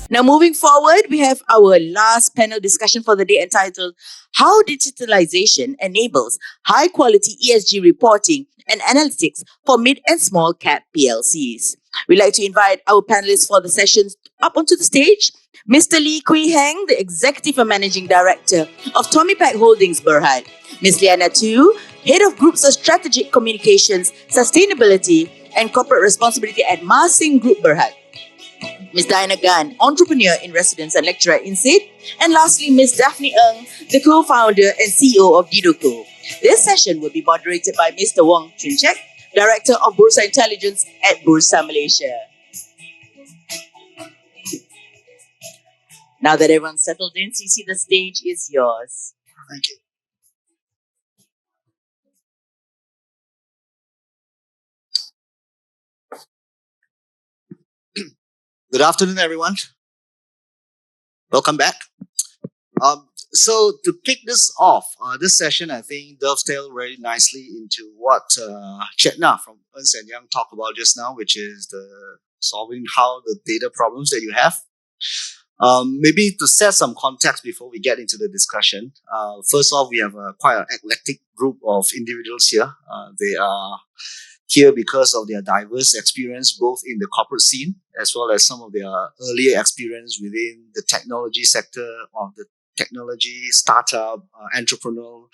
Now, moving forward, we have our last panel discussion for the day entitled How Digitalization Enables High Quality ESG Reporting and Analytics for Mid and Small Cap PLCs. We'd like to invite our panelists for the sessions up onto the stage. Mr. Lee Kui Heng, the Executive and Managing Director of Tommy Pack Holdings Berhad. Ms. Liana Tu, Head of Groups of Strategic Communications, Sustainability and Corporate Responsibility at Marsing Group Berhad. Ms. Diana Gan, entrepreneur in residence and lecturer in SID. And lastly, Ms. Daphne Ng, the co-founder and CEO of Didoco. This session will be moderated by Mr. Wong Chun Chek, Director of Bursa Intelligence at Bursa Malaysia. Now that everyone's settled in, CC, the stage is yours. Thank you. Good afternoon, everyone. Welcome back. So to kick this off, this session I think dovetails very nicely into what Chetna from Ernst & Young talked about just now, which is the solving how the data problems that you have. Maybe to set some context before we get into the discussion. First off, we have quite an eclectic group of individuals here. They are here because of their diverse experience, both in the corporate scene as well as some of their earlier experience within the technology sector or the technology startup, entrepreneurial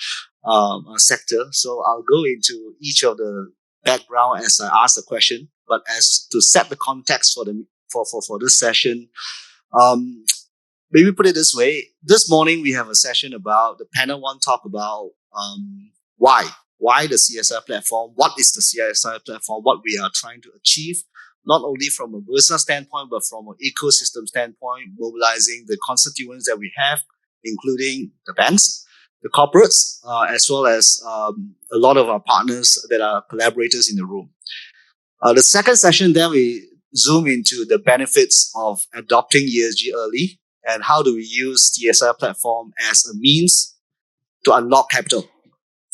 sector. So I'll go into each of the background as I ask the question, but as to set the context for this session, maybe put it this way. This morning we have a session about the panel one talk about why the CSI platform, what is the CSI platform, what we are trying to achieve, not only from a business standpoint, but from an ecosystem standpoint, mobilizing the constituents that we have, including the banks, the corporates, as well as a lot of our partners that are collaborators in the room. The second session, then we zoom into the benefits of adopting ESG early and how do we use CSI platform as a means to unlock capital.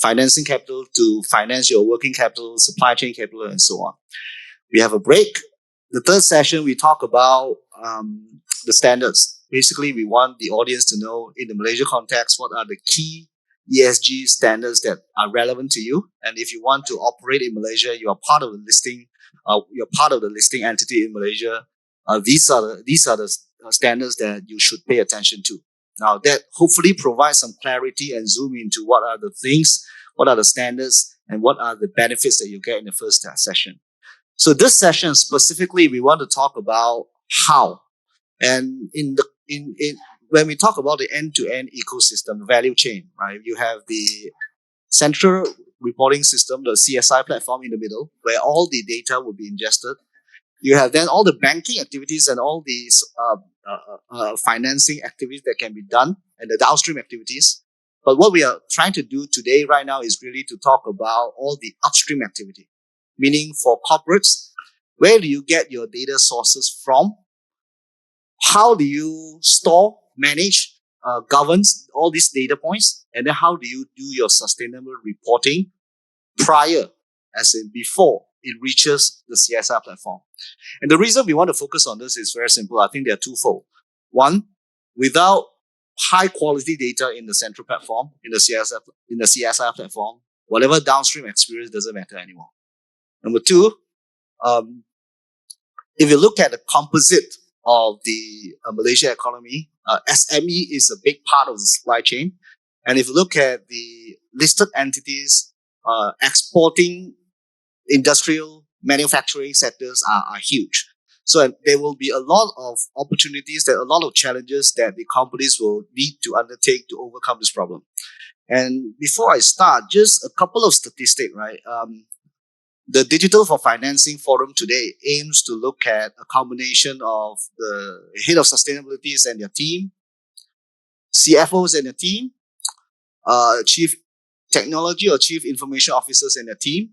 Financing capital to finance your working capital, supply chain capital, and so on. We have a break. The third session, we talk about the standards. Basically, we want the audience to know in the Malaysia context, what are the key ESG standards that are relevant to you. And if you want to operate in Malaysia, you are part of the listing, you're part of the listing entity in Malaysia. These are the standards that you should pay attention to. Now that hopefully provides some clarity and zoom into what are the things, what are the standards, and what are the benefits that you get in the first session. So this session specifically, we want to talk about how. And when we talk about the end-to-end ecosystem, the value chain, right? You have the central reporting system, the CSI platform in the middle, where all the data will be ingested. You have then all the banking activities and all these financing activities that can be done and the downstream activities. But what we are trying to do today right now is really to talk about all the upstream activity, meaning for corporates, where do you get your data sources from? How do you store, manage, govern all these data points? And then how do you do your sustainable reporting prior, as in before it reaches the CSI platform? And the reason we want to focus on this is very simple. I think they are twofold. One, without high quality data in the central platform, in the CSI platform, whatever downstream experience doesn't matter anymore. Number two, if you look at the composite of the Malaysia economy, SME is a big part of the supply chain. And if you look at the listed entities, exporting industrial manufacturing sectors are huge. So there will be a lot of opportunities, a lot of challenges that the companies will need to undertake to overcome this problem. And before I start, just a couple of statistics, right? The Digital for Financing Forum today aims to look at a combination of the head of sustainability and their team, CFOs and their team, chief technology or chief information officers and their team,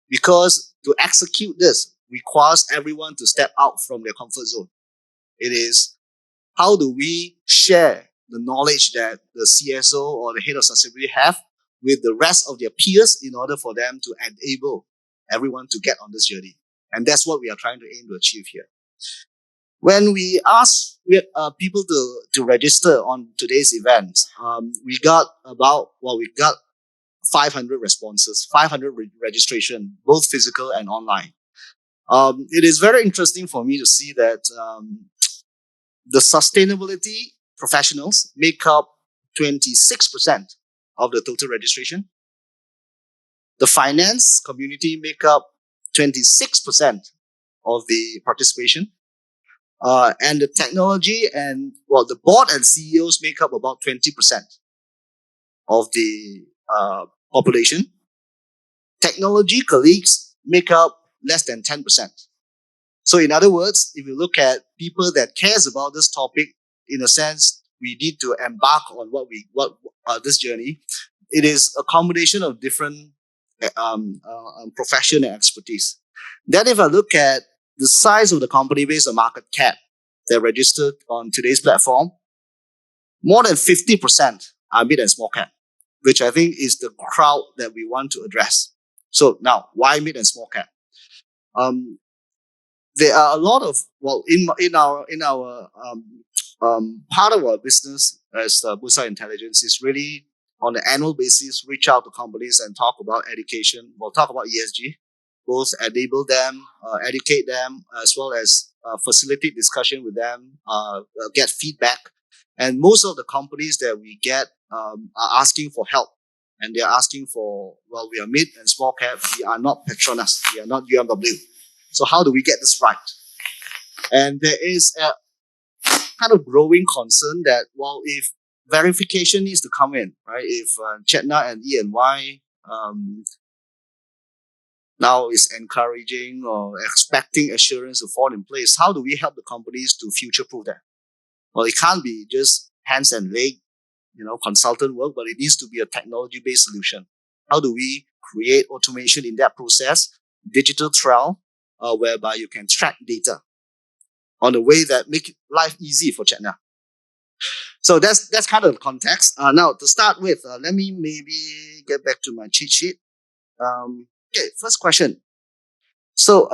because to execute this requires everyone to step out from their comfort zone. It is how do we share the knowledge that the CSO or the head of sustainability have with the rest of their peers in order for them to enable everyone to get on this journey. And that's what we are trying to aim to achieve here. When we asked people to register on today's event, we got 500 responses, 500 registration, both physical and online. It is very interesting for me to see that the sustainability professionals make up 26% of the total registration. The finance community make up 26% of the participation. And the technology the board and CEOs make up about 20% of the population. Technology colleagues make up less than 10%. So in other words, if you look at people that cares about this topic, in a sense, we need to embark on this journey. It is a combination of different profession and expertise. Then if I look at the size of the company based on market cap that registered on today's platform, more than 50% are mid and small cap, which I think is the crowd that we want to address. So now, why mid and small cap? There are a lot of in our part of our business as Bursa Intelligence is really on an annual basis reach out to companies and talk about education. We'll talk about ESG, both enable them, educate them, as well as facilitate discussion with them, get feedback. And most of the companies that we get are asking for help. And they're asking for, we are mid and small cap. We are not Petronas. We are not UMW. So how do we get this right? And there is a kind of growing concern that, if verification needs to come in, right? If Chetna and E&Y now is encouraging or expecting assurance to fall in place, how do we help the companies to future-proof that? Well, it can't be just hands and leg, consultant work, but it needs to be a technology-based solution. How do we create automation in that process, digital trial, whereby you can track data on a way that make life easy for Chetna? So that's kind of the context. Now, to start with, let me maybe get back to my cheat sheet. Okay, first question. So,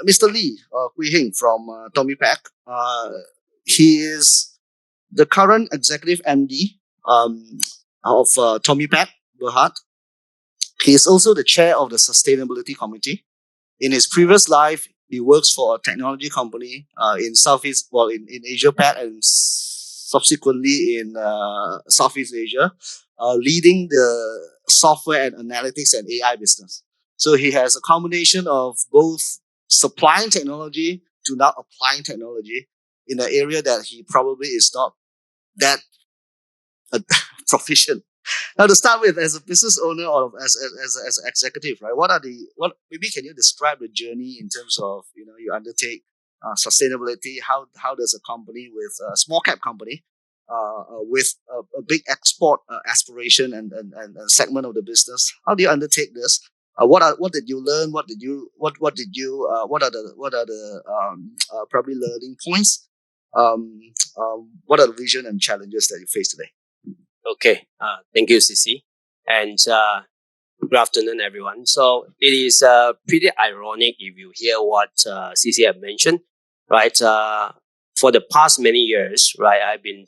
Mr. Lee Hui Hing from Tommy Pack, he is the current executive MD of Tommy Pack, Berhad. He is also the chair of the Sustainability Committee. In his previous life, he works for a technology company in Asia Pac and subsequently in Southeast Asia, leading the software and analytics and AI business. So he has a combination of both supplying technology to now applying technology in an area that he probably is not that proficient. Now, to start with, as a business owner or as an executive, right? Maybe can you describe the journey in terms of you undertake sustainability? How does a company with a small cap company with a big export aspiration and segment of the business, how do you undertake this? What did you learn? What are the probably learning points? What are the vision and challenges that you face today? Okay, thank you, CC, and good afternoon, everyone. So it is pretty ironic if you hear what CC have mentioned, right? For the past many years, right, I've been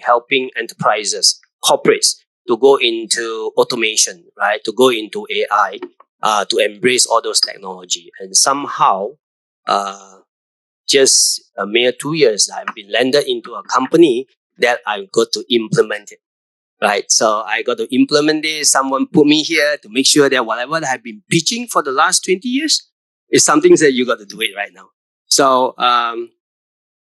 helping enterprises, corporates to go into automation, right, to go into AI, to embrace all those technology, and somehow, just a mere 2 years, I've been landed into a company that I've got to implement it, right? So I got to implement this. Someone put me here to make sure that whatever I've been pitching for the last 20 years is something that you got to do it right now. So,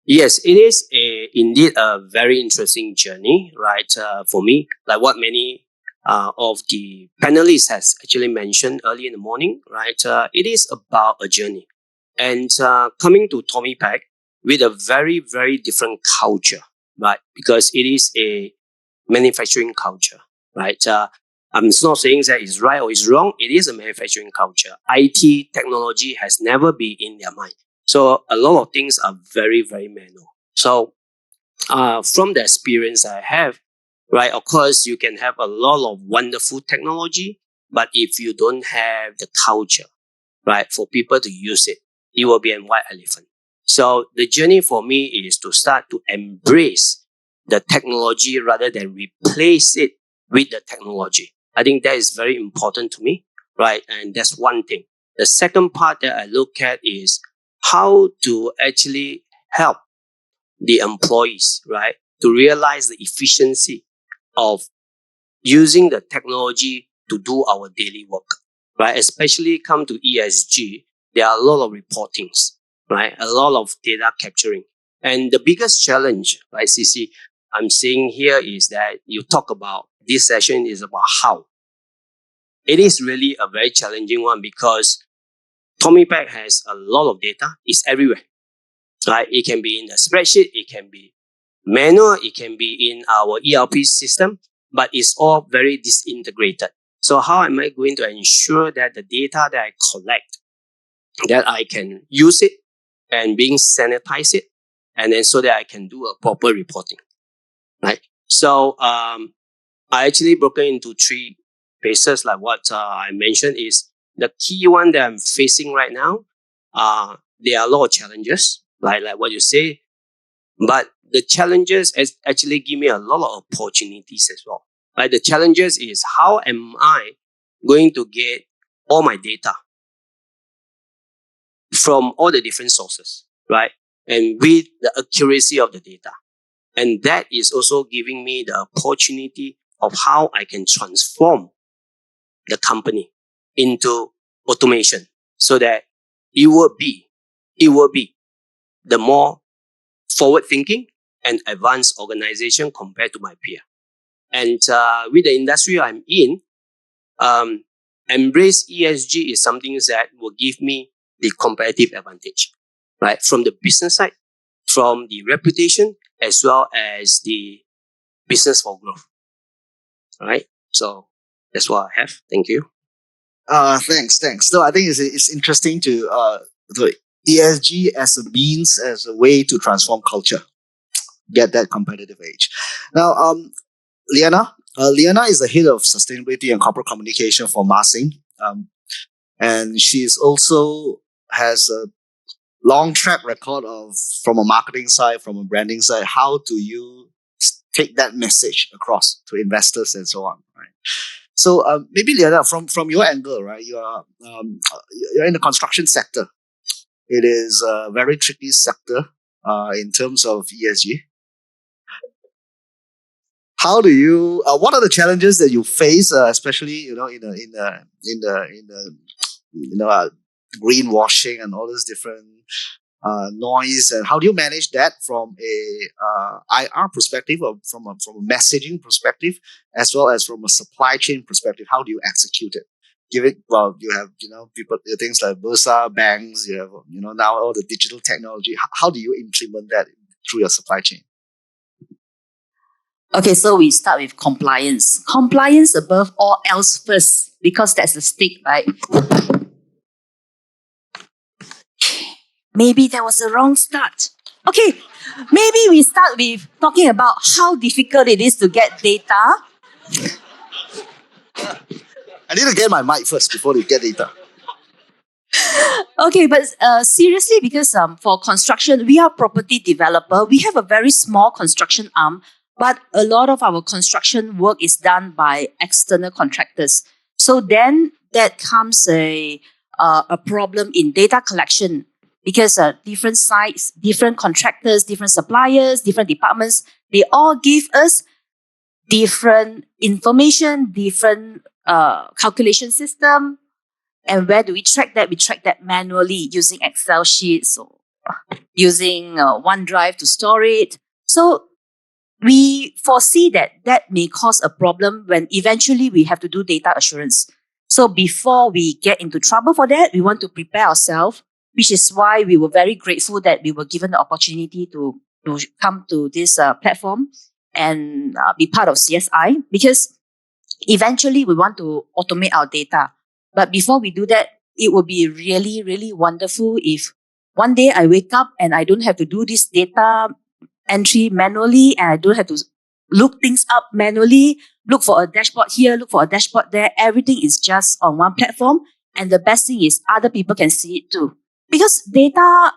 yes, it is indeed a very interesting journey, right? For me, like what many of the panelists has actually mentioned early in the morning, right? It is about a journey. And coming to Tommy Pack with a very, very different culture, right? Because it is a manufacturing culture, right? I'm not saying that it's right or it's wrong. It is a manufacturing culture. IT technology has never been in their mind. So a lot of things are very, very manual. So from the experience I have, right, of course, you can have a lot of wonderful technology, but if you don't have the culture, right, for people to use it, it will be a white elephant. So the journey for me is to start to embrace the technology rather than replace it with the technology. I think that is very important to me, right? And that's one thing. The second part that I look at is how to actually help the employees, right, to realize the efficiency of using the technology to do our daily work, right? Especially come to ESG, there are a lot of reportings, right? A lot of data capturing. And the biggest challenge, right, CC, I'm seeing here is that you talk about this session is about how. It is really a very challenging one because Tommy Pack has a lot of data. It's everywhere, right? It can be in the spreadsheet, it can be manual, it can be in our ERP system, but it's all very disintegrated. So how am I going to ensure that the data that I collect, that I can use it and being sanitize it, and then so that I can do a proper reporting, right? So I actually broken into three phases, like what I mentioned is the key one that I'm facing right now. There are a lot of challenges, like what you say, but the challenges actually give me a lot of opportunities as well. Right? The challenges is how am I going to get all my data from all the different sources, right? And with the accuracy of the data. And that is also giving me the opportunity of how I can transform the company into automation so that it will be the more forward thinking and advanced organization compared to my peer. And with the industry I'm in, embrace ESG is something that will give me the competitive advantage, right? From the business side, from the reputation, as well as the business for growth, right? So that's what I have. Thank you. Thanks. So I think it's interesting to the ESG as a means, as a way to transform culture, get that competitive edge. Now, Liana. Liana is the head of sustainability and corporate communication for Marsing, and she's also has a long track record of, from a marketing side, from a branding side, how do you take that message across to investors and so on, right? So maybe Liana, from your angle, right? You're in the construction sector. It is a very tricky sector in terms of ESG. How do you? What are the challenges that you face, especially in the greenwashing and all those different noise, and how do you manage that from a IR perspective, or from a messaging perspective, as well as from a supply chain perspective? How do you execute it? You have people, things like Bursa, banks, you have now all the digital technology. How do you implement that through your supply chain? Okay, so we start with compliance. Compliance above all else first, because that's the stick, right? Maybe that was a wrong start. Okay, maybe we start with talking about how difficult it is to get data. I need to get my mic first before you get data. Okay, but seriously, because for construction, we are property developer. We have a very small construction arm, but a lot of our construction work is done by external contractors. So then that comes a problem in data collection, because different sites, different contractors, different suppliers, different departments, they all give us different information, different calculation system. And where do we track that? We track that manually using Excel sheets or using OneDrive to store it. So we foresee that may cause a problem when eventually we have to do data assurance. So before we get into trouble for that, we want to prepare ourselves, which is why we were very grateful that we were given the opportunity to come to this platform and be part of CSI, because eventually we want to automate our data. But before we do that, it would be really, really wonderful if one day I wake up and I don't have to do this data entry manually, and I don't have to look things up manually, look for a dashboard here, look for a dashboard there. Everything is just on one platform. And the best thing is other people can see it too. Because data,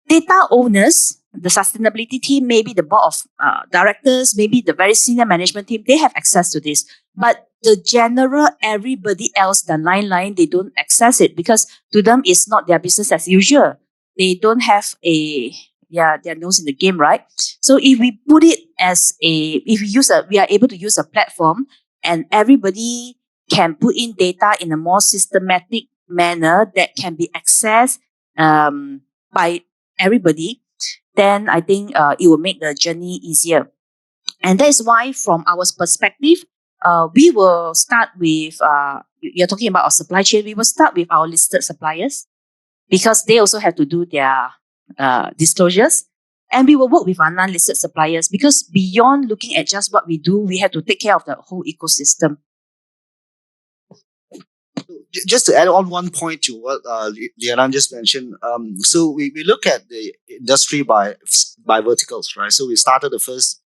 data owners, the sustainability team, maybe the board of directors, maybe the very senior management team, they have access to this. But the general, everybody else, the line, they don't access it because to them it's not their business as usual. They don't have their nose in the game, right? So if we put it as we are able to use a platform and everybody can put in data in a more systematic manner that can be accessed by everybody, then I think it will make the journey easier. And that is why, from our perspective, we will start with, you're talking about our supply chain, we will start with our listed suppliers because they also have to do their disclosures. And we will work with our non-listed suppliers because beyond looking at just what we do, we have to take care of the whole ecosystem. Just to add on one point to what Liana just mentioned, so we look at the industry by verticals, right? So we started the first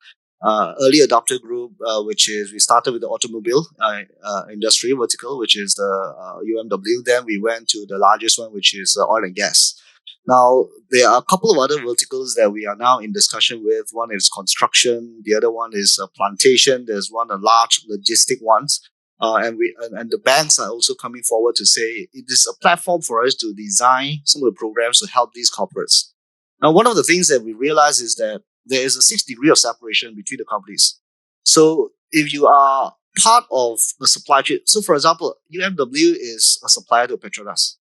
early adopter group, which is we started with the automobile industry vertical, which is the UMW. Then we went to the largest one, which is oil and gas. Now, there are a couple of other verticals that we are now in discussion with. One is construction. The other one is plantation. There's one, a large logistic ones. And the banks are also coming forward to say it is a platform for us to design some of the programs to help these corporates. Now, one of the things that we realize is that there is a 6 degree of separation between the companies. So if you are part of a supply chain, so for example, UMW is a supplier to Petronas.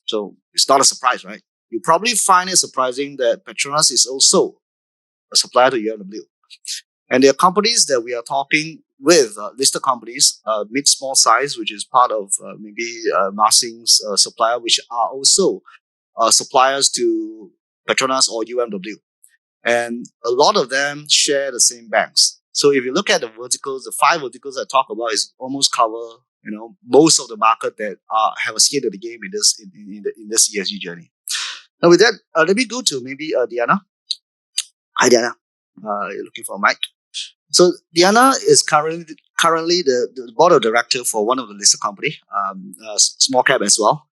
So it's not a surprise, right? You probably find it surprising that Petronas is also a supplier to UMW. And there are companies that we are talking with, listed companies, mid, small size, which is part of maybe Marsing's supplier, which are also suppliers to Petronas or UMW. And a lot of them share the same banks. So if you look at the verticals, the 5 verticals I talk about is almost cover, most of the market that have a skin in the game in this ESG journey. Now with that, let me go to maybe Diana. Hi Diana, you're looking for a mic. So Diana is currently the board of director for one of the listed company, small cap as well.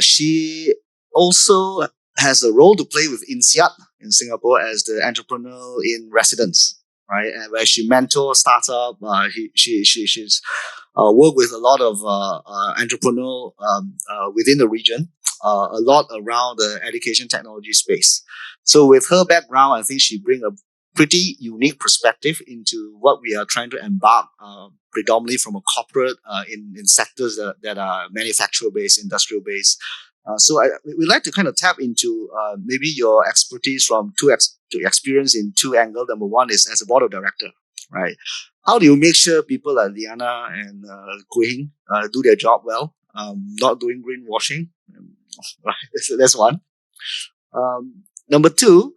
She also has a role to play with INSEAD in Singapore as the entrepreneur in residence, right? And where she mentors startup. She's worked with a lot of entrepreneur within the region, a lot around the education technology space. So with her background, I think she brings a pretty unique perspective into what we are trying to embark, predominantly from a corporate in sectors that are manufacturer-based, industrial-based. So we'd like to kind of tap into maybe your expertise from to experience in 2 angles. Number one is as a board of director, right? How do you make sure people like Liana and Kuing do their job well, not doing greenwashing? Right, that's one. Number 2,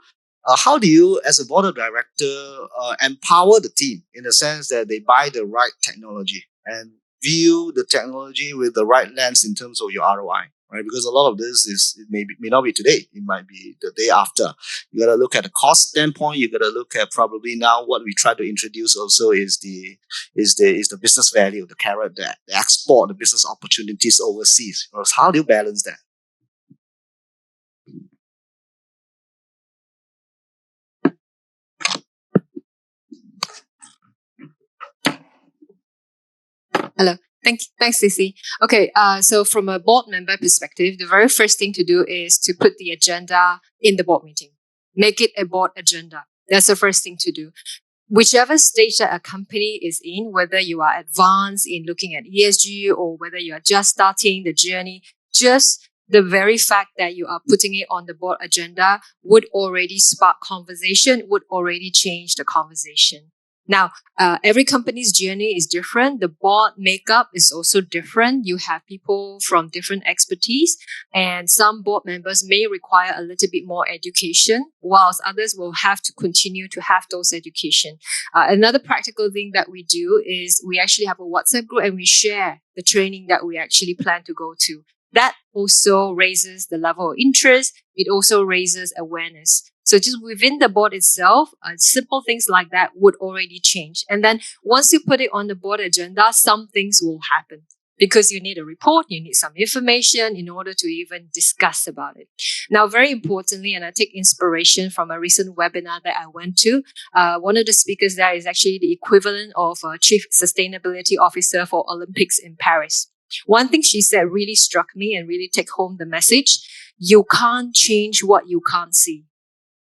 how do you, as a board of director, empower the team in the sense that they buy the right technology and view the technology with the right lens in terms of your ROI, right? Because a lot of this may not be today. It might be the day after. You got to look at the cost standpoint. You got to look at probably now what we try to introduce also is the business value, the carrot, the export, the business opportunities overseas. How do you balance that? Hello. Thanks, CC. Okay, so from a board member perspective, the very first thing to do is to put the agenda in the board meeting. Make it a board agenda. That's the first thing to do. Whichever stage that a company is in, whether you are advanced in looking at ESG or whether you are just starting the journey, just the very fact that you are putting it on the board agenda would already spark conversation, would already change the conversation. Now, every company's journey is different. The board makeup is also different. You have people from different expertise, and some board members may require a little bit more education, whilst others will have to continue to have those education. Another practical thing that we do is we actually have a WhatsApp group and we share the training that we actually plan to go to. That also raises the level of interest. It also raises awareness. So just within the board itself, simple things like that would already change. And then once you put it on the board agenda, some things will happen. because you need a report, you need some information in order to even discuss about it. Now, very importantly, and I take inspiration from a recent webinar that I went to, one of the speakers there is actually the equivalent of a chief sustainability officer for Olympics in Paris. One thing she said really struck me and really take home the message: you can't change what you can't see.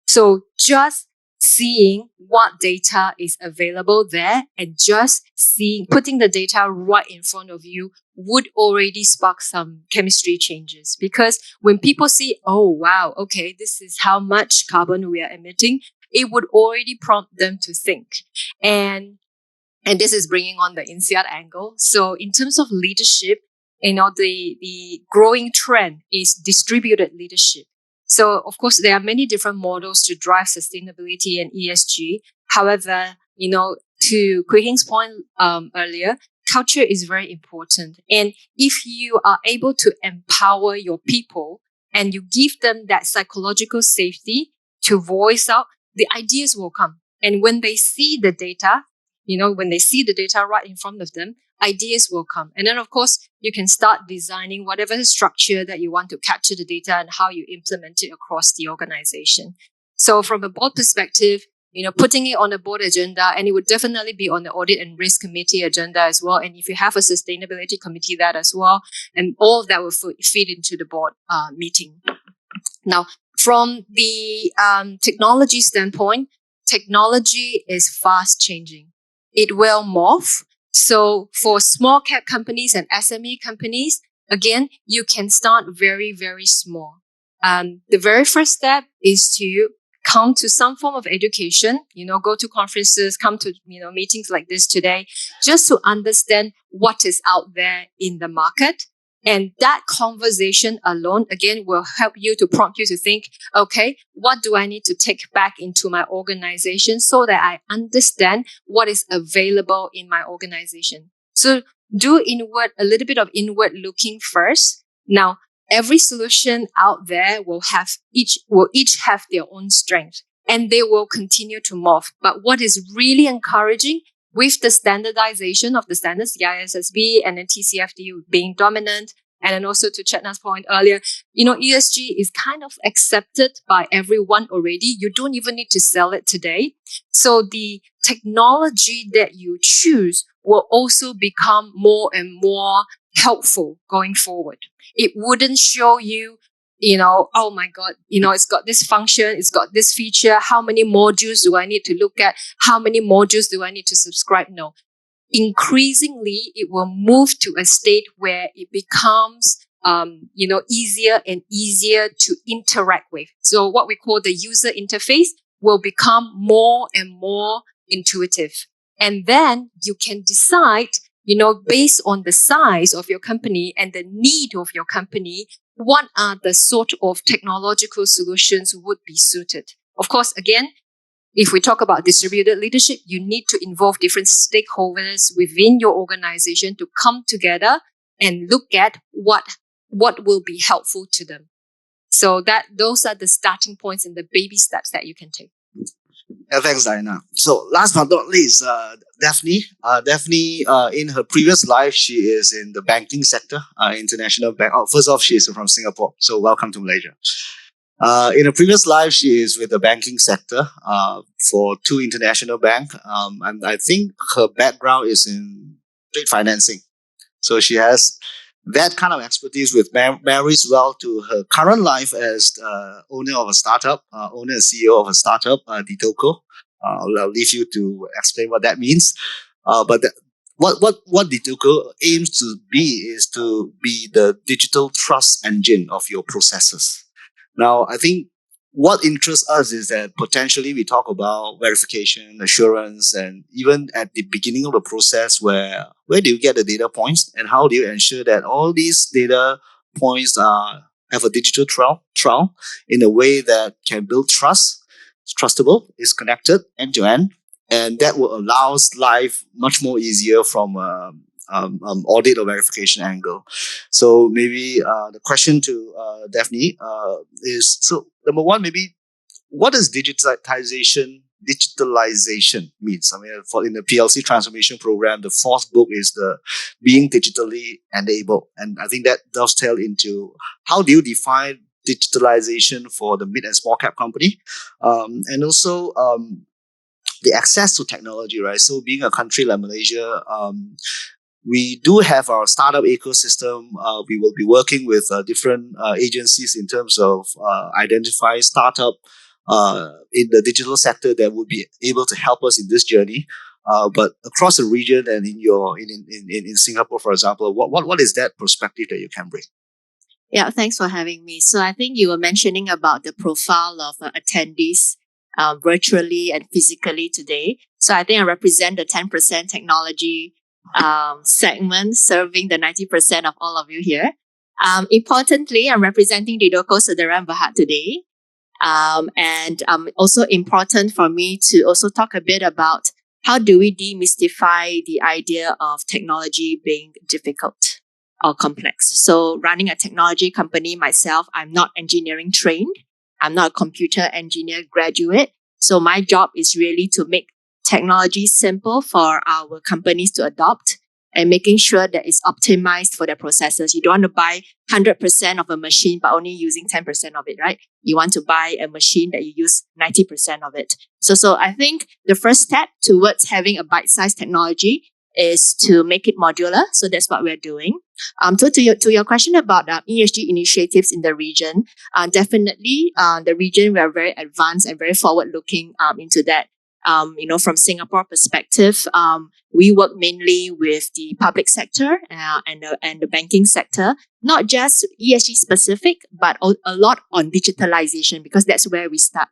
So just seeing what data is available there and just putting the data right in front of you would already spark some chemistry changes. Because when people see, oh, wow, okay, this is how much carbon we are emitting, it would already prompt them to think. And this is bringing on the INSEAD angle. So in terms of leadership, the growing trend is distributed leadership. So of course, there are many different models to drive sustainability and ESG. However, to Kui Heng's point earlier, culture is very important. And if you are able to empower your people and you give them that psychological safety to voice out, the ideas will come. And when they see the data, when they see the data right in front of them, ideas will come. And then, of course, you can start designing whatever structure that you want to capture the data and how you implement it across the organization. So from a board perspective, putting it on the board agenda, and it would definitely be on the audit and risk committee agenda as well. And if you have a sustainability committee, that as well, and all of that will feed into the board meeting. Now, from the technology standpoint, technology is fast changing. It will morph. So for small cap companies and SME companies, again, you can start very, very small. The very first step is to come to some form of education, go to conferences, come to, meetings like this today, just to understand what is out there in the market. And that conversation alone, again, will help you to prompt you to think, okay, what do I need to take back into my organization so that I understand what is available in my organization? So do a little bit of inward looking first. Now, every solution out there will each have their own strength, and they will continue to morph. But what is really encouraging with the standardization of the standards, the ISSB and then TCFD being dominant, and then also to Chetna's point earlier, ESG is kind of accepted by everyone already. You don't even need to sell it today. So the technology that you choose will also become more and more helpful going forward. It wouldn't show you, oh my God, it's got this function, it's got this feature. How many modules do I need to look at? How many modules do I need to subscribe? No. Increasingly, it will move to a state where it becomes, easier and easier to interact with. So what we call the user interface will become more and more intuitive. And then you can decide, based on the size of your company and the need of your company, what are the sort of technological solutions would be suited. Of course, again, if we talk about distributed leadership, you need to involve different stakeholders within your organization to come together and look at what will be helpful to them. So those are the starting points and the baby steps that you can take. Yeah, thanks, Diana. So last but not least, Daphne. Daphne, in her previous life, she is in the banking sector, international bank. Oh, first off, she is from Singapore. So welcome to Malaysia. In her previous life, she is with the banking sector for two international banks. And I think her background is in trade financing. So she has that kind of expertise with marries well to her current life as owner of a startup, owner and CEO of a startup, Ditoco. I'll leave you to explain what that means. But what Ditoco aims to be is to be the digital trust engine of your processes. Now, I think what interests us is that potentially we talk about verification, assurance, and even at the beginning of the process, where do you get the data points and how do you ensure that all these data points have a digital trial in a way that can build trust, it's trustable, is connected end to end, and that will allow life much more easier from audit or verification angle. So maybe the question to Daphne is, so number one, maybe what does digitization digitalization means. I mean, for in the PLC transformation program, the fourth book is the being digitally enabled, and I think that dovetail into how do you define digitalization for the mid and small cap company, and also the access to technology, right? So, being a country like Malaysia, we do have our startup ecosystem. We will be working with different agencies in terms of identifying startup in the digital sector that would be able to help us in this journey. But across the region and in Singapore, for example, what is that perspective that you can bring? Yeah, thanks for having me. So I think you were mentioning about the profile of attendees virtually and physically today. So I think I represent the 10% technology segment serving the 90% of all of you here. Importantly, I'm representing Didoko Sederan Berhad today. And also important for me to also talk a bit about how do we demystify the idea of technology being difficult or complex. So running a technology company myself, I'm not engineering trained. I'm not a computer engineer graduate. So my job is really to make technology simple for our companies to adopt and making sure that it's optimized for their processes. You don't want to buy 100% of a machine, but only using 10% of it, right? You want to buy a machine that you use 90% of it. So I think the first step towards having a bite-sized technology is to make it modular. So that's what we're doing. To your question about ESG initiatives in the region, definitely the region, we are very advanced and very forward-looking into that. From Singapore perspective, we work mainly with the public sector and the banking sector, not just ESG specific, but a lot on digitalization, because that's where we start.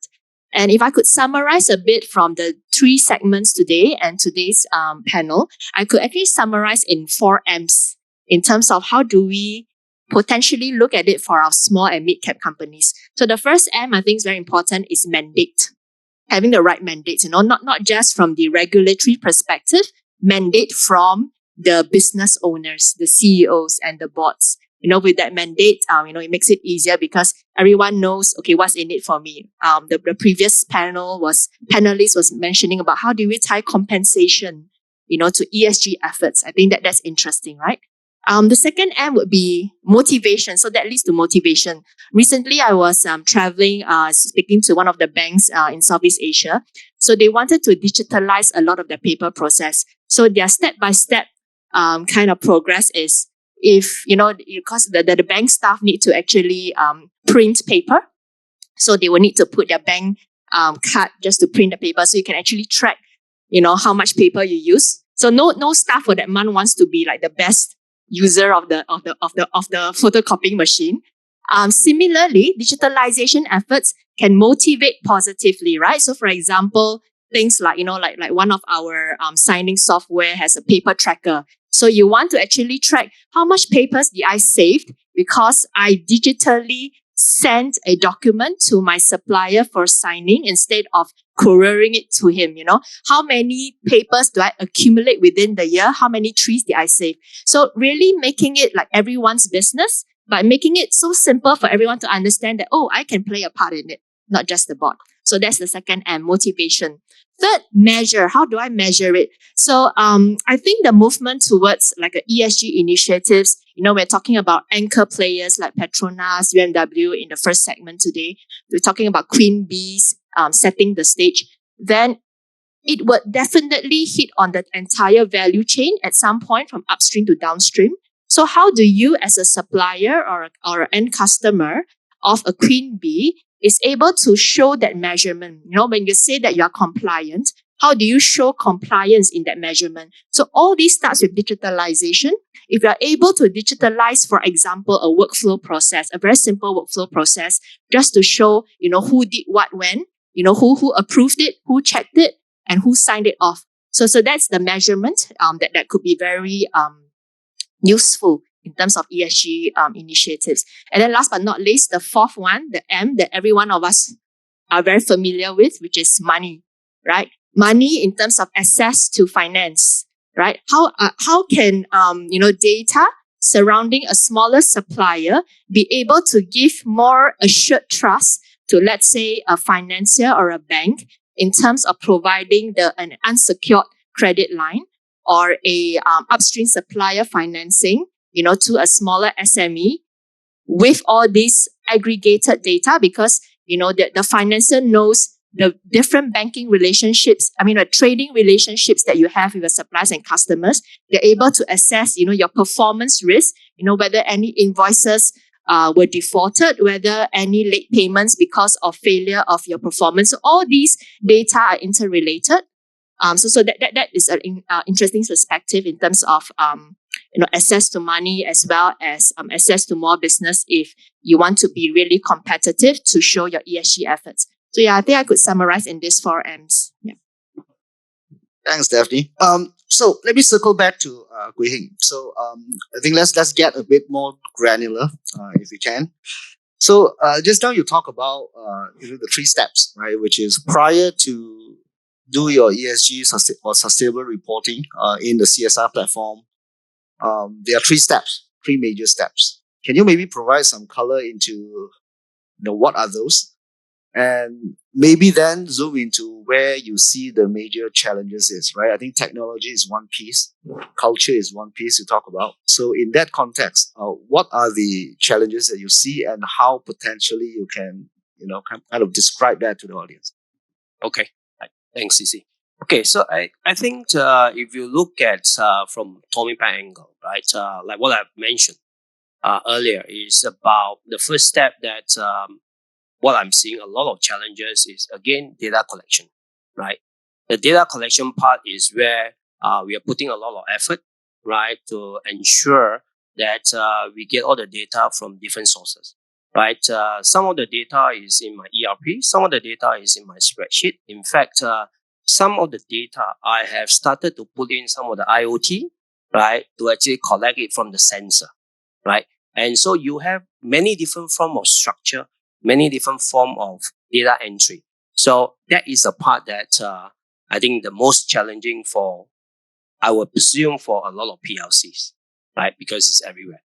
And if I could summarize a bit from the three segments today and today's panel, I could actually summarize in 4 M's in terms of how do we potentially look at it for our small and mid-cap companies. So the first M I think is very important is mandate. Having the right mandates, not just from the regulatory perspective, mandate from the business owners, the CEOs and the boards. With that mandate, it makes it easier because everyone knows, okay, what's in it for me. The previous panelist was mentioning about how do we tie compensation, to ESG efforts. I think that's interesting, right? The second M would be motivation. So that leads to motivation. Recently, I was traveling, speaking to one of the banks in Southeast Asia. So they wanted to digitalize a lot of the paper process. So their step-by-step kind of progress is because the bank staff need to actually print paper. So they will need to put their bank card just to print the paper. So you can actually track, how much paper you use. So no staff for that month wants to be like the best user of the photocopying machine. Similarly, digitalization efforts can motivate positively, right? So, for example, things like like one of our signing software has a paper tracker. So you want to actually track how much papers did I saved because I digitally sent a document to my supplier for signing instead of couriering it to him. How many papers do I accumulate within the year? How many trees did I save? So really making it like everyone's business, but making it so simple for everyone to understand that, I can play a part in it, not just the board. So that's the second M, motivation. Third, measure. How do I measure it? So I think the movement towards like a ESG initiatives, we're talking about anchor players like Petronas, UMW in the first segment today. We're talking about Queen Bees setting the stage. Then it would definitely hit on the entire value chain at some point from upstream to downstream. So how do you as a supplier or an end customer of a Queen Bee is able to show that measurement? When you say that you are compliant, how do you show compliance in that measurement? So all this starts with digitalization. If you are able to digitalize, for example, a workflow process, a very simple workflow process, just to show, who did what when, who approved it, who checked it, and who signed it off. So that's the measurement that could be very useful in terms of ESG initiatives. And then last but not least, the fourth one, the M that every one of us are very familiar with, which is money, right? Money in terms of access to finance, right? How can data surrounding a smaller supplier be able to give more assured trust to, let's say, a financier or a bank in terms of providing an unsecured credit line or a upstream supplier financing, to a smaller SME with all these aggregated data, because the financer knows the different banking relationships, the trading relationships that you have with your suppliers and customers. They're able to assess, your performance risk, whether any invoices were defaulted, whether any late payments because of failure of your performance. So all these data are interrelated. So that is an interesting perspective in terms of access to money, as well as access to more business if you want to be really competitive to show your ESG efforts. So yeah, I think I could summarize in these 4 M's. Yeah. Thanks, Daphne. So let me circle back to Gui Hing. So I think let's get a bit more granular, if we can. So just now you talk about the 3 steps, right? Which is prior to do your ESG or sustainable reporting in the CSR platform. There are 3 steps, 3 major steps. Can you maybe provide some color into what are those? And maybe then zoom into where you see the major challenges is, right? I think technology is one piece, culture is one piece you talk about. So in that context, what are the challenges that you see, and how potentially you can, kind of describe that to the audience? Okay. Right. Thanks, CC. Okay, so I think if you look at from Tommy Pan angle, right, like what I've mentioned earlier, is about the first step that what I'm seeing a lot of challenges is, again, data collection, right? The data collection part is where we are putting a lot of effort, right, to ensure that we get all the data from different sources, right? Some of the data is in my ERP, some of the data is in my spreadsheet. In fact, some of the data I have started to put in some of the IoT, right, to actually collect it from the sensor, right? And so you have many different form of structure, many different form of data entry. So that is a part that I think the most challenging for, I would presume, for a lot of PLCs, right? Because it's everywhere.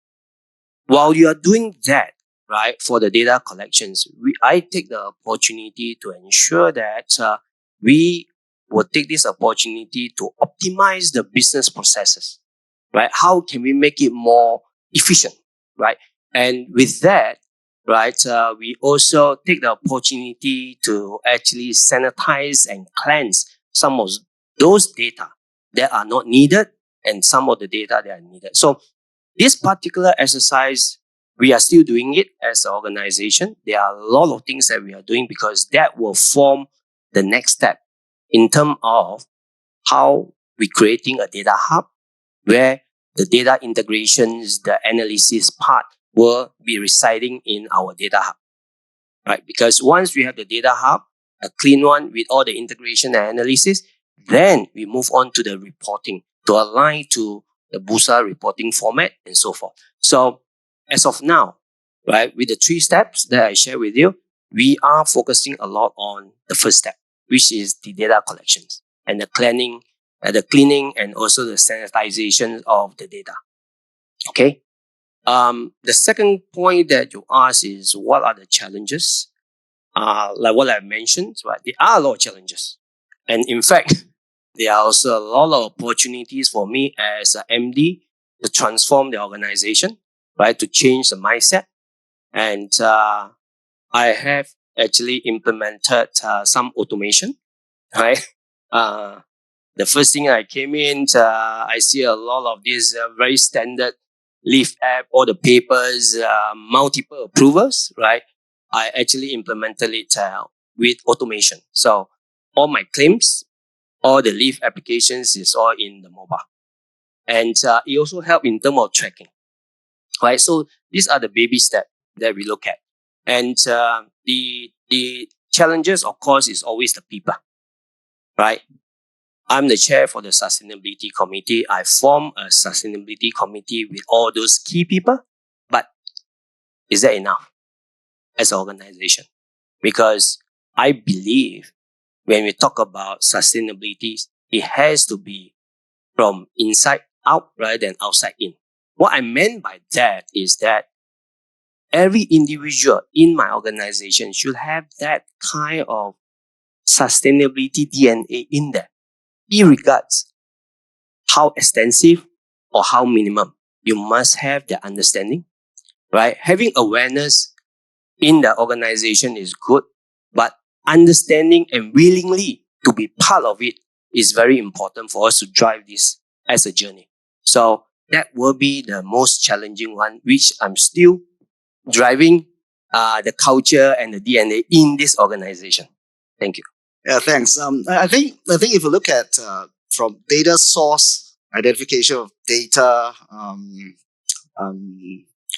While you are doing that, right, for the data collections, I take the opportunity to ensure that we will take this opportunity to optimize the business processes, right? How can we make it more efficient, right? And with that, right, we also take the opportunity to actually sanitize and cleanse some of those data that are not needed and some of the data that are needed. So this particular exercise, we are still doing it as an organization. There are a lot of things that we are doing because that will form the next step in terms of how we're creating a data hub where the data integrations, the analysis part will be residing in our data hub, right? Because once we have the data hub, a clean one with all the integration and analysis, then we move on to the reporting to align to the BUSA reporting format and so forth. So as of now, right, with the 3 steps that I share with you, we are focusing a lot on the first step, which is the data collections and the cleaning and also the sanitization of the data. Okay. The second point that you asked is what are the challenges? Like what I've mentioned, right? There are a lot of challenges. And in fact, there are also a lot of opportunities for me as an MD to transform the organization, right? To change the mindset. And I have actually implemented some automation, right? The first thing I came in, I see a lot of these very standard Leaf app, all the papers, multiple approvals, right? I actually implemented it with automation. So all my claims, all the Leaf applications is all in the mobile. And it also helped in terms of tracking, right? So these are the baby steps that we look at. And the challenges, of course, is always the people, right? I'm the chair for the sustainability committee. I form a sustainability committee with all those key people. But is that enough as an organization? Because I believe when we talk about sustainability, it has to be from inside out rather than outside in. What I meant by that is that every individual in my organization should have that kind of sustainability DNA in there, irregards how extensive or how minimum. You must have the understanding, right? Having awareness in the organization is good, but understanding and willingly to be part of it is very important for us to drive this as a journey. So that will be the most challenging one, which I'm still driving the culture and the DNA in this organization. Thank you. Yeah, thanks. I think if you look at from data source identification of data, um,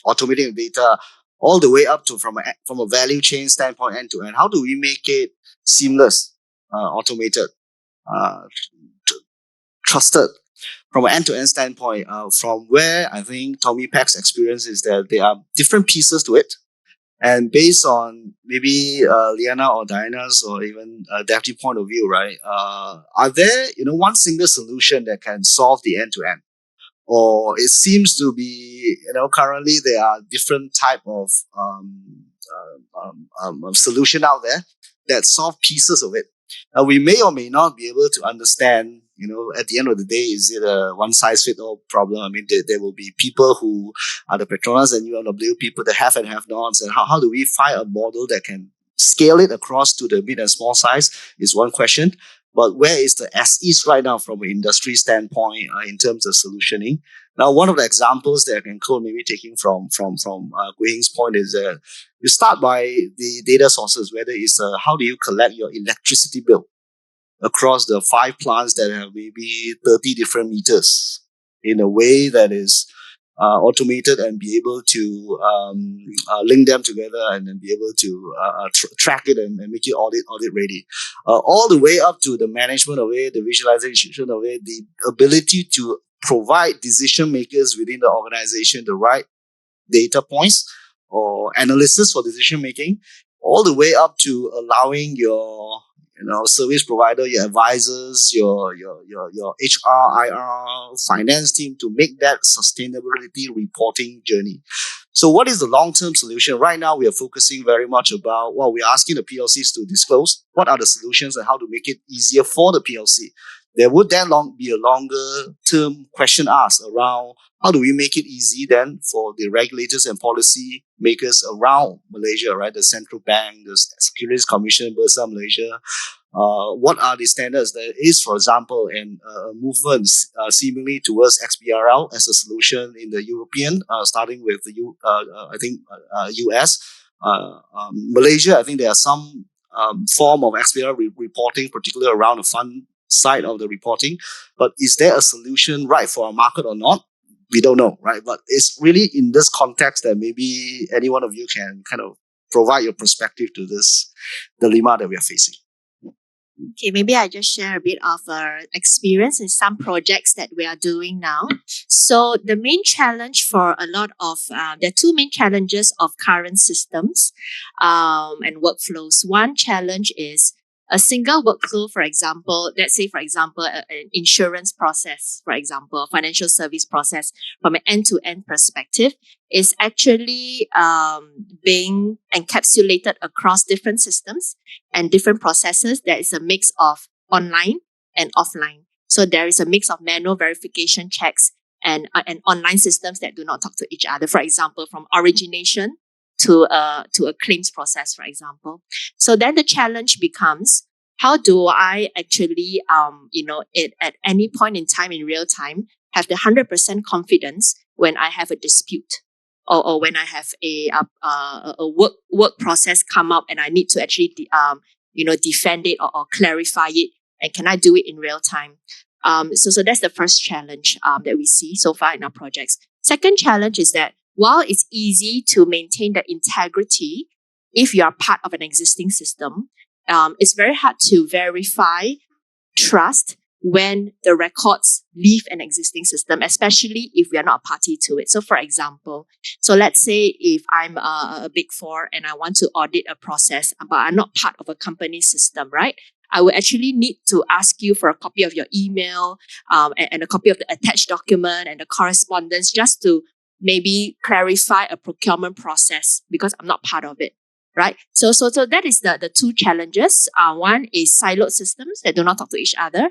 automating data, all the way up to from a value chain standpoint, end to end. How do we make it seamless, automated, uh, tr- trusted? From an end-to-end standpoint, from where I think Tommy Pack's experience is that there are different pieces to it. And based on maybe Liana or Diana's or even Daphne point of view, right? Are there one single solution that can solve the end to end, or it seems to be currently there are different type of solution out there that solve pieces of it. We may or may not be able to understand. At the end of the day, is it a one size fit all problem? I mean, there will be people who are the Petronas and ULW people that have and have nots, and how do we find a model that can scale it across to the mid and small size is one question. But where is the as is right now from an industry standpoint in terms of solutioning? Now, one of the examples that I can quote, maybe taking from Gui Hing's point, is that you start by the data sources, whether it's how do you collect your electricity bill across the 5 plants that have maybe 30 different meters in a way that is automated and be able to link them together and then be able to track it and make it audit ready. All the way up to the management of it, the visualization of it, the ability to provide decision makers within the organization the right data points or analysis for decision making, all the way up to allowing your service provider, your advisors, your HR, IR, finance team to make that sustainability reporting journey. So what is the long-term solution? Right now, we are focusing very much about, we're asking the PLCs to disclose what are the solutions and how to make it easier for the PLC. There would then be a longer-term question asked around how do we make it easy then for the regulators and policy makers around Malaysia, right? The central bank, the Securities Commission, Bursa Malaysia. What are the standards? There is, for example, a movement seemingly towards XBRL as a solution in the European, starting with the US. Malaysia, I think there are some form of XBRL reporting, particularly around the fund side of the reporting. But is there a solution right for our market or not? We don't know, right? But it's really in this context that maybe any one of you can kind of provide your perspective to this dilemma that we are facing. Okay, maybe I just share a bit of our experience in some projects that we are doing now. So the main challenge for a lot of, there are two main challenges of current systems and workflows. One challenge is a single workflow, for example, let's say, for example, an insurance process, for example, financial service process from an end-to-end perspective is actually being encapsulated across different systems and different processes. There is a mix of online and offline. So there is a mix of manual verification checks and online systems that do not talk to each other. For example, from origination to a claims process, for example. So then the challenge becomes, how do I actually, at any point in time in real time, have the 100% confidence when I have a dispute or when I have a work process come up and I need to actually, defend it or clarify it, and can I do it in real time? So that's the first challenge that we see so far in our projects. Second challenge is that while it's easy to maintain the integrity if you are part of an existing system, it's very hard to verify trust when the records leave an existing system, especially if we are not a party to it. So for example, let's say if I'm a big four and I want to audit a process, but I'm not part of a company system, right? I will actually need to ask you for a copy of your email and a copy of the attached document and the correspondence just to maybe clarify a procurement process because I'm not part of it. right? So that is the two challenges. One is siloed systems that do not talk to each other,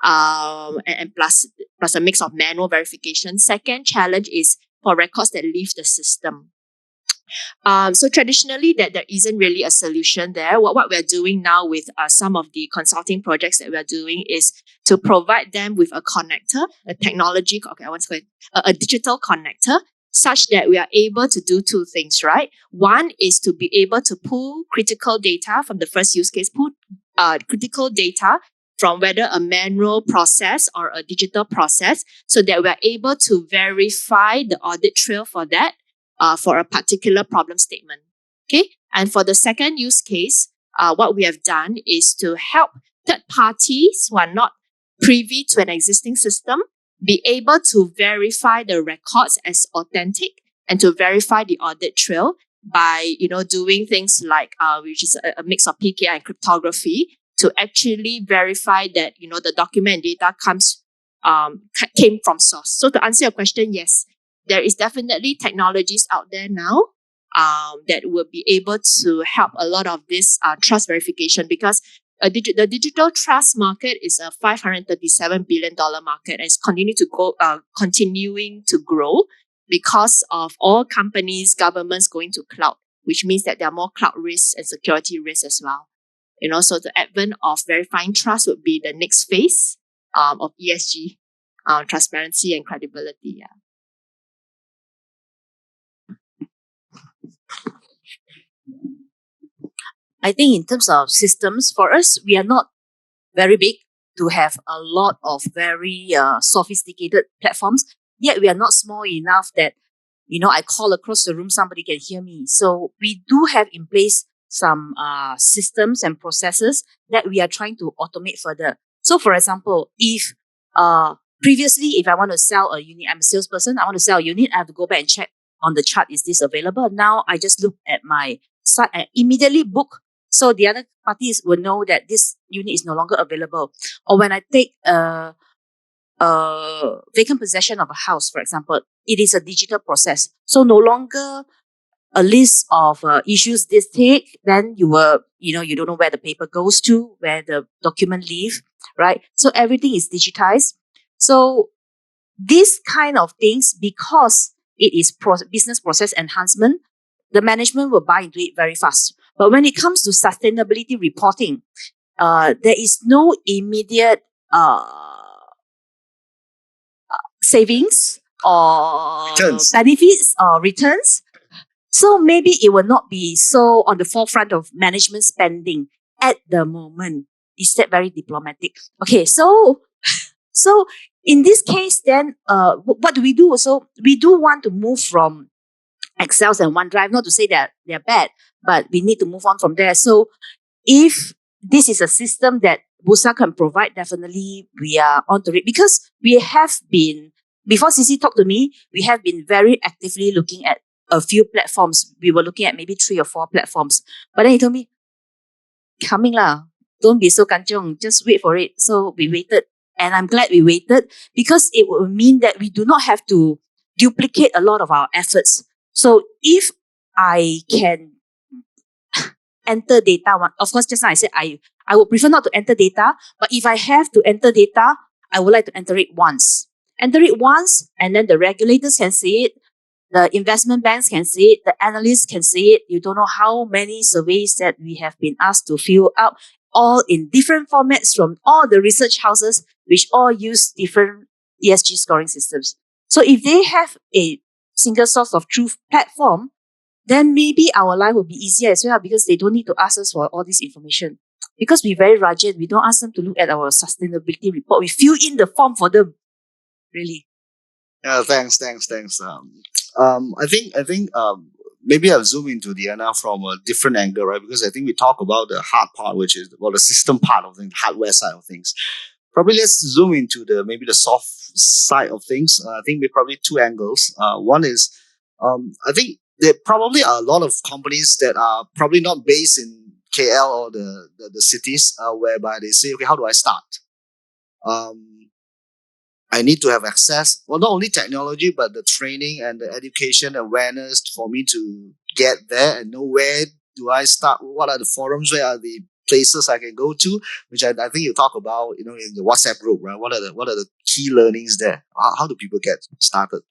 and plus a mix of manual verification. Second challenge is for records that leave the system. So traditionally, that there isn't really a solution there. What we're doing now with some of the consulting projects that we're doing is to provide them with a connector, a technology. Okay, I want to call it a digital connector, such that we are able to do two things. Right. One is to be able to pull critical data from the first use case, pull critical data from whether a manual process or a digital process, so that we're able to verify the audit trail for that, for a particular problem statement. Okay. And for the second use case, what we have done is to help third parties who are not privy to an existing system be able to verify the records as authentic and to verify the audit trail by, doing things like, which is a mix of PKI and cryptography, to actually verify that, the document data came from source. So to answer your question, yes, there is definitely technologies out there now that will be able to help a lot of this trust verification, because the digital trust market is a $537 billion market and it's continuing to grow because of all companies, governments going to cloud, which means that there are more cloud risks and security risks as well. So the advent of verifying trust would be the next phase of ESG, transparency and credibility. Yeah. I think in terms of systems, for us, we are not very big to have a lot of very sophisticated platforms. Yet we are not small enough that, I call across the room, somebody can hear me. So we do have in place some systems and processes that we are trying to automate further. So for example, if previously, if I want to sell a unit, I'm a salesperson, I want to sell a unit, I have to go back and check on the chart, is this available? Now I just look at my site and immediately book. So the other parties will know that this unit is no longer available. Or when I take vacant possession of a house, for example, it is a digital process. So no longer a list of issues this take, then you don't know where the paper goes to, where the document leave, right? So everything is digitized. So these kind of things, because it is business process enhancement, the management will buy into it very fast. But when it comes to sustainability reporting, there is no immediate savings or benefits or returns. So maybe it will not be so on the forefront of management spending at the moment. Is that very diplomatic? Okay, so in this case, then what do we do? So we do want to move from Excels and OneDrive, not to say that they're bad, but we need to move on from there. So if this is a system that Busa can provide, definitely we are onto it, because we have been, before CC talked to me, we have been very actively looking at a few platforms. We were looking at maybe 3 or 4 platforms. But then he told me, coming lah, don't be so kanchong, just wait for it. So we waited. And I'm glad we waited, because it will mean that we do not have to duplicate a lot of our efforts. So if I can enter data, of course, just now I said I would prefer not to enter data, but if I have to enter data, I would like to enter it once. Enter it once, and then the regulators can see it, the investment banks can see it, the analysts can see it. You don't know how many surveys that we have been asked to fill out, all in different formats from all the research houses, which all use different ESG scoring systems. So if they have a single source of truth platform, then maybe our life will be easier as well, because they don't need to ask us for all this information. Because we're very rugged, we don't ask them to look at our sustainability report. We fill in the form for them. Really. Yeah, thanks. I think maybe I'll zoom into Diana from a different angle, right? Because I think we talk about the hard part, which is the system part of the hardware side of things. Probably let's zoom into maybe the soft side of things. I think we probably 2 angles. One is, I think there probably are a lot of companies that are probably not based in KL or the cities, whereby they say, okay, how do I start? I need to have access, well, not only technology, but the training and the education awareness for me to get there and know where do I start? What are the forums? Where are the places I can go to? Which I think you talk about, in your WhatsApp group, right? What are the key learnings there? How do people get started?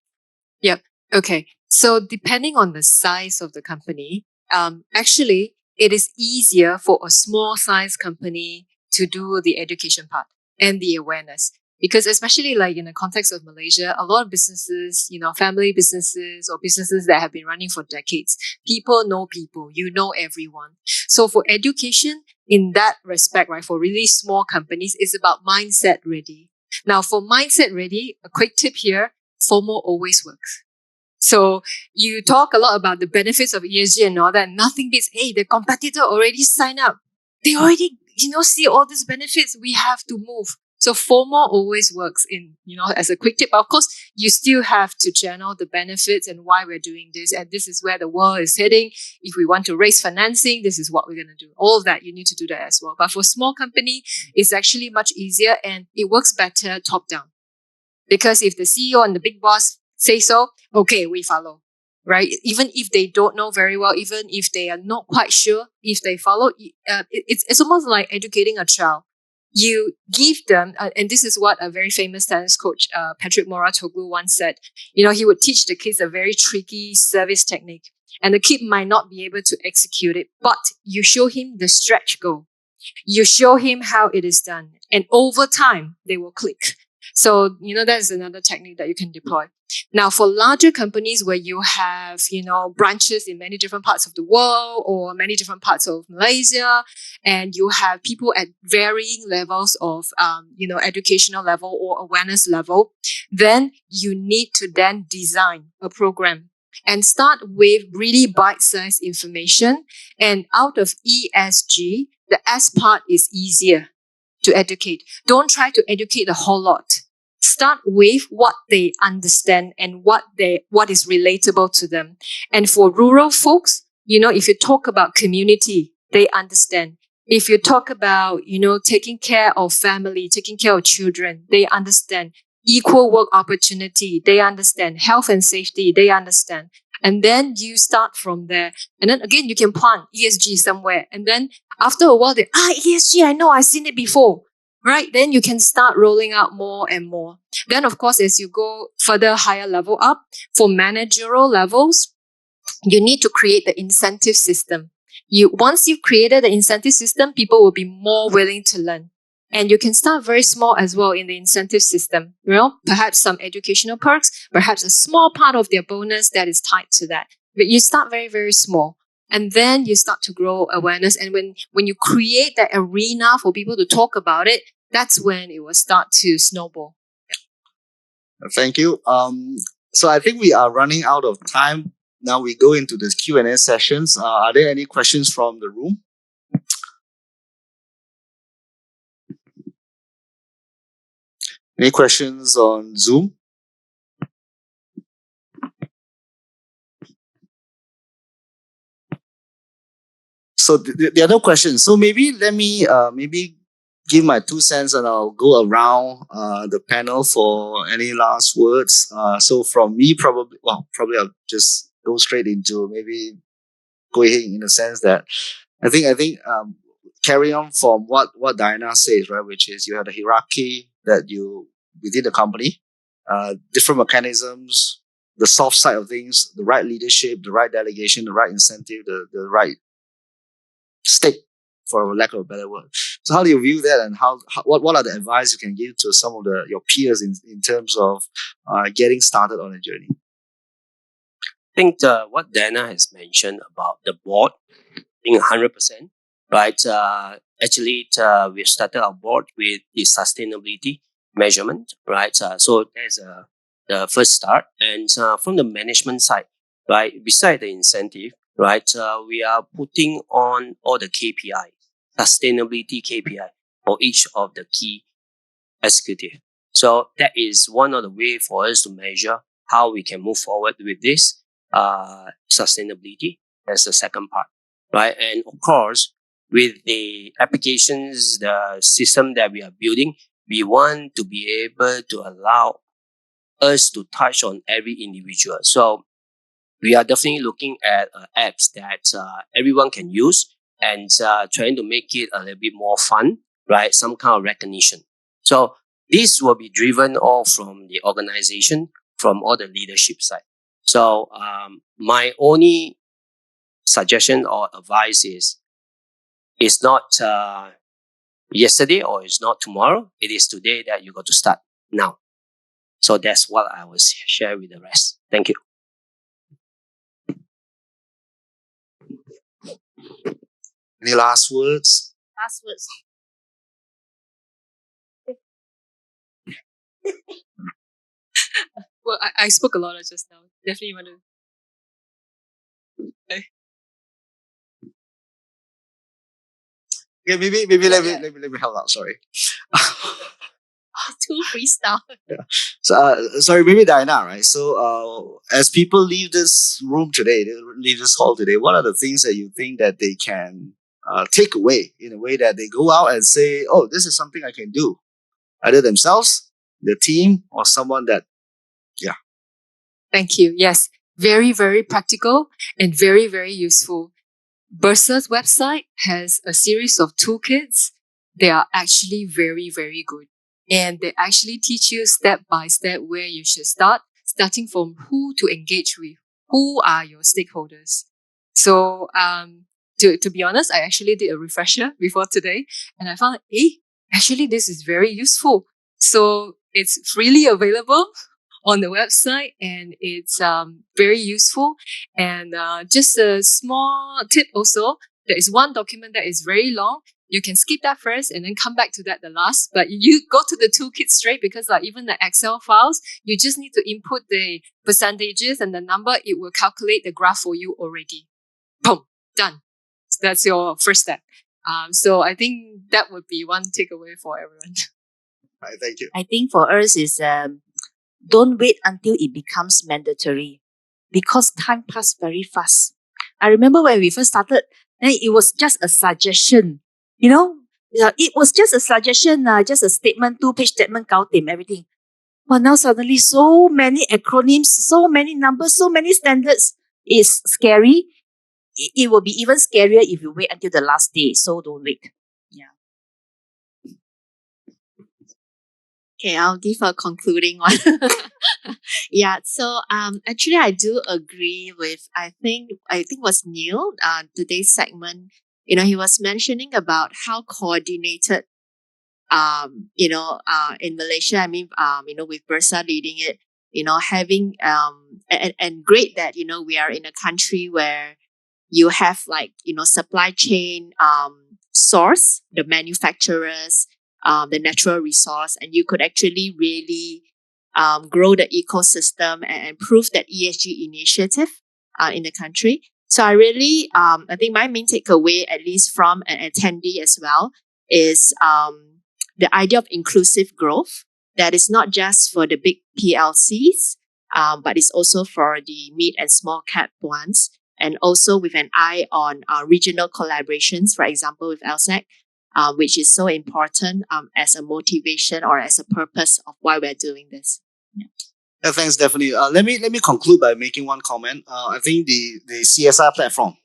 Yep. Okay. So depending on the size of the company, actually, it is easier for a small size company to do the education part and the awareness. Because especially like in the context of Malaysia, a lot of businesses, family businesses or businesses that have been running for decades, people know people, everyone. So for education in that respect, right, for really small companies, it's about mindset ready. Now for mindset ready, a quick tip here, FOMO always works. So you talk a lot about the benefits of ESG and all that. Nothing beats, hey, the competitor already signed up. They already, see all these benefits. We have to move. So FOMO always works as a quick tip. Of course, you still have to channel the benefits and why we're doing this. And this is where the world is heading. If we want to raise financing, this is what we're going to do. All of that, you need to do that as well. But for small company, it's actually much easier and it works better top down. Because if the CEO and the big boss say so, okay, we follow, right? Even if they don't know very well, even if they are not quite sure if they follow, it's almost like educating a child. You give them, and this is what a very famous tennis coach, Patrick Moratoglu, once said. He would teach the kids a very tricky service technique, and the kid might not be able to execute it, but you show him the stretch goal. You show him how it is done, and over time, they will click. So, that's another technique that you can deploy. Now, for larger companies where you have, branches in many different parts of the world or many different parts of Malaysia, and you have people at varying levels of, educational level or awareness level, then you need to then design a program and start with really bite-sized information. And out of ESG, the S part is easier to educate. Don't try to educate a whole lot. Start with what they understand and what is relatable to them. And for rural folks, if you talk about community, they understand. If you talk about, taking care of family, taking care of children, they understand. Equal work opportunity, they understand. Health and safety, they understand. And then you start from there. And then again, you can plant ESG somewhere. And then after a while, ESG, I know, I've seen it before. Right? Then you can start rolling out more and more. Then, of course, as you go further higher level up, for managerial levels, you need to create the incentive system. Once you've created the incentive system, people will be more willing to learn. And you can start very small as well in the incentive system. Perhaps some educational perks, perhaps a small part of their bonus that is tied to that. But you start very, very small. And then you start to grow awareness. And when you create that arena for people to talk about it, that's when it will start to snowball. Thank you. So I think we are running out of time. Now we go into the Q&A sessions. Are there any questions from the room? Any questions on Zoom? So there are no questions. So maybe let me give my 2 cents and I'll go around the panel for any last words. So from me, probably I'll just go straight into maybe Gui Hing, in the sense that I think carry on from what Diana says, right, which is you have the hierarchy that you within the company, different mechanisms, the soft side of things, the right leadership, the right delegation, the right incentive, the right stake, for lack of a better word. So how do you view that, and what are the advice you can give to some of your peers in terms of getting started on a journey? I think what Dana has mentioned about the board being 100%, right? Actually, we started our board with the sustainability measurement, right? So there's the first start. And from the management side, right, beside the incentive, right, we are putting on all the KPI, sustainability KPI for each of the key executive. So that is one of the way for us to measure how we can move forward with this sustainability. That's the second part, right? And of course, with the applications, the system that we are building, we want to be able to allow us to touch on every individual. So we are definitely looking at apps that everyone can use and trying to make it a little bit more fun, right? Some kind of recognition. So this will be driven all from the organization, from all the leadership side. So my only suggestion or advice is, it's not yesterday or it's not tomorrow. It is today that you got to start now. So that's what I will share with the rest. Thank you. Any last words? Last words. Well, I spoke a lot just now. Definitely want to. Okay, maybe let me help out. Sorry. Too freestyle. So sorry, maybe Diana, right? So as people leave this room today, they leave this hall today, what are the things that you think that they can take away in a way that they go out and say, oh, this is something I can do, either themselves, the team, or someone that, yeah. Thank you. Yes, very, very practical and very, very useful. Bursa's website has a series of toolkits. They are actually very, very good. And they actually teach you step by step where you should start, starting from who to engage with, who are your stakeholders. So, to be honest, I actually did a refresher before today and I found, actually this is very useful. So it's freely available on the website and it's very useful. And just a small tip also, there is one document that is very long. You can skip that first and then come back to that the last, but you go to the toolkit straight because even the Excel files, you just need to input the percentages and the number, it will calculate the graph for you already. Boom, done. So that's your first step. So I think that would be one takeaway for everyone. Right, thank you. I think for us is don't wait until it becomes mandatory because time passes very fast. I remember when we first started, it was just a suggestion. It was just a suggestion, just a statement, 2-page statement, everything. But now suddenly so many acronyms, so many numbers, so many standards. It's scary. It will be even scarier if you wait until the last day. So don't wait. Yeah. Okay, I'll give a concluding one. Yeah, so actually I do agree with I think was Neil today's segment. He was mentioning about how coordinated in Malaysia, I mean with Bursa leading it, having and great that we are in a country where you have supply chain source, the manufacturers, the natural resource, and you could actually really grow the ecosystem and improve that ESG initiative in the country. So I really, I think my main takeaway, at least from an attendee as well, is the idea of inclusive growth. That is not just for the big PLCs, but it's also for the mid and small cap ones, and also with an eye on regional collaborations, for example, with LSEC, which is so important as a motivation or as a purpose of why we're doing this. Yeah, thanks, Stephanie. Let me conclude by making one comment. I think the CSR platform,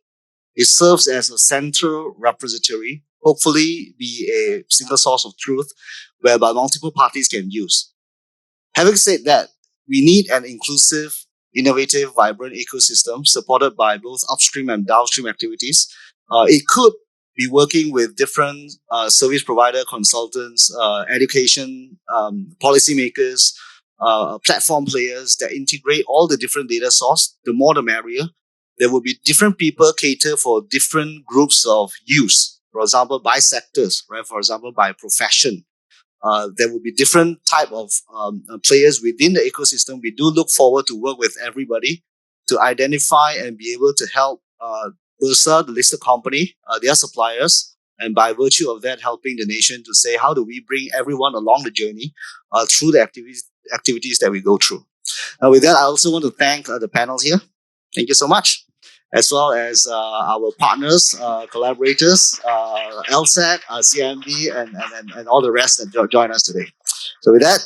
it serves as a central repository, hopefully be a single source of truth whereby multiple parties can use. Having said that, we need an inclusive, innovative, vibrant ecosystem supported by both upstream and downstream activities. It could be working with different service provider, consultants, education, policymakers, platform players that integrate all the different data source. The more the merrier. There will be different people cater for different groups of use. For example, by sectors, right? For example, by profession. There will be different type of players within the ecosystem. We do look forward to work with everybody to identify and be able to help Bursa, the listed company, their suppliers, and by virtue of that, helping the nation to say, how do we bring everyone along the journey through the activities that we go through. With that, I also want to thank the panels here. Thank you so much. As well as our partners, collaborators, LSEC, CMB, and all the rest that join us today. So with that,